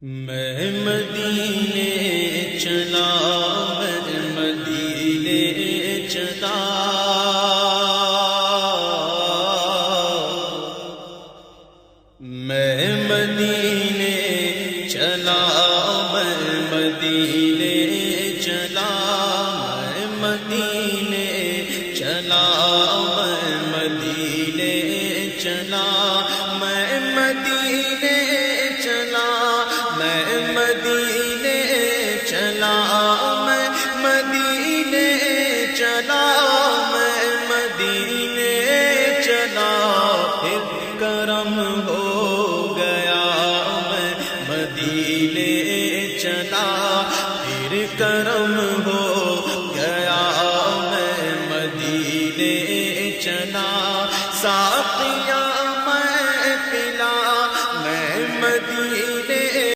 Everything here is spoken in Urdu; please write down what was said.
میں مدینے چلا، میں مدینے چلا، میں مدینے چلا، میں مدینے چلا، میں مدینے چلا، میں مدینے چلا، میں مدینے چلا، میں مدینے چلا، میں مدینے چلا، میں مدینے چلا، پھر کرم ہو گیا، میں مدینے چلا، پھر کرم ہو